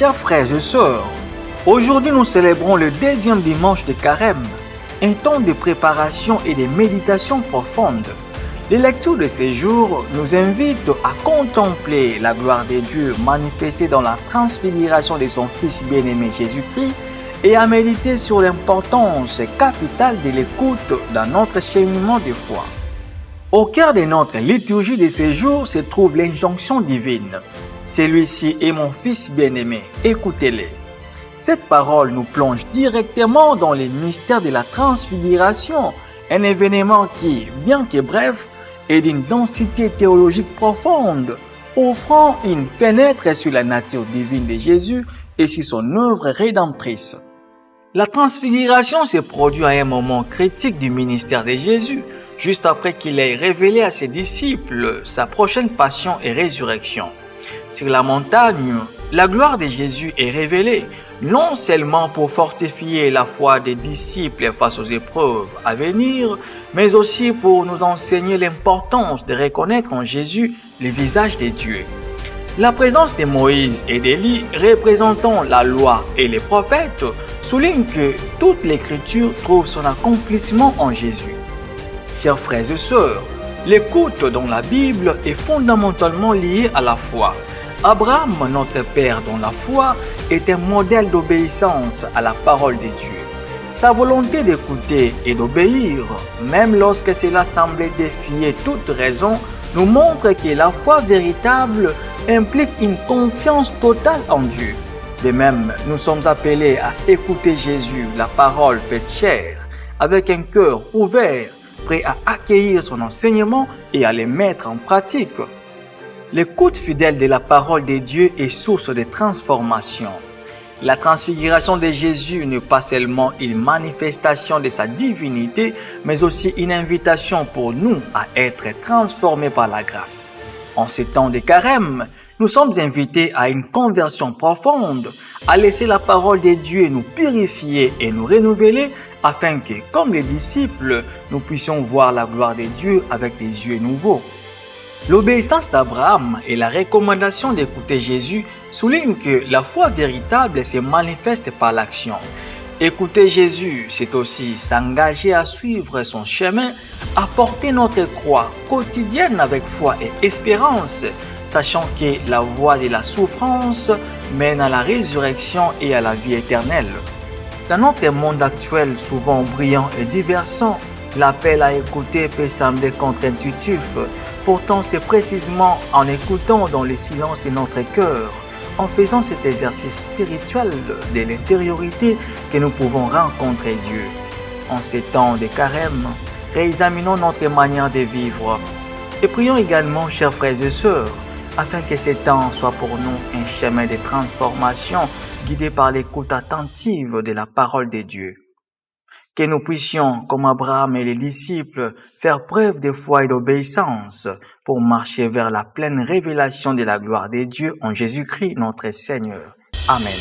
Chers frères et sœurs, aujourd'hui nous célébrons le deuxième dimanche de Carême, un temps de préparation et de méditation profonde. Les lectures de ces jours nous invitent à contempler la gloire de Dieu manifestée dans la transfiguration de son Fils bien-aimé Jésus-Christ et à méditer sur l'importance capitale de l'écoute dans notre cheminement de foi. Au cœur de notre liturgie de ces jours se trouve l'injonction divine. Celui-ci est mon Fils bien-aimé, écoutez-le. Cette parole nous plonge directement dans les mystères de la transfiguration, un événement qui, bien que bref, est d'une densité théologique profonde, offrant une fenêtre sur la nature divine de Jésus et sur son œuvre rédemptrice. La transfiguration se produit à un moment critique du ministère de Jésus, juste après qu'il ait révélé à ses disciples sa prochaine passion et résurrection. Sur la montagne, la gloire de Jésus est révélée, non seulement pour fortifier la foi des disciples face aux épreuves à venir, mais aussi pour nous enseigner l'importance de reconnaître en Jésus le visage de Dieu. La présence de Moïse et d'Élie, représentant la loi et les prophètes, souligne que toute l'Écriture trouve son accomplissement en Jésus. Chers frères et sœurs, l'écoute dans la Bible est fondamentalement liée à la foi. Abraham, notre père dans la foi, est un modèle d'obéissance à la parole de Dieu. Sa volonté d'écouter et d'obéir, même lorsque cela semblait défier toute raison, nous montre que la foi véritable implique une confiance totale en Dieu. De même, nous sommes appelés à écouter Jésus, la parole faite chair, avec un cœur ouvert, prêt à accueillir son enseignement et à les mettre en pratique. L'écoute fidèle de la parole de Dieu est source de transformation. La transfiguration de Jésus n'est pas seulement une manifestation de sa divinité, mais aussi une invitation pour nous à être transformés par la grâce. En ces temps de carême, nous sommes invités à une conversion profonde, à laisser la parole de Dieu nous purifier et nous renouveler, afin que, comme les disciples, nous puissions voir la gloire de Dieu avec des yeux nouveaux. L'obéissance d'Abraham et la recommandation d'écouter Jésus soulignent que la foi véritable se manifeste par l'action. Écouter Jésus, c'est aussi s'engager à suivre son chemin, à porter notre croix quotidienne avec foi et espérance, sachant que la voie de la souffrance mène à la résurrection et à la vie éternelle. Dans notre monde actuel souvent brillant et diversant, l'appel à écouter peut sembler contre-intuitif. Pourtant, c'est précisément en écoutant dans le silence de notre cœur, en faisant cet exercice spirituel de l'intériorité, que nous pouvons rencontrer Dieu. En ces temps de carême, réexaminons notre manière de vivre et prions également, chers frères et sœurs, afin que ces temps soient pour nous un chemin de transformation guidé par l'écoute attentive de la parole de Dieu. Que nous puissions, comme Abraham et les disciples, faire preuve de foi et d'obéissance pour marcher vers la pleine révélation de la gloire de Dieu en Jésus-Christ notre Seigneur. Amen.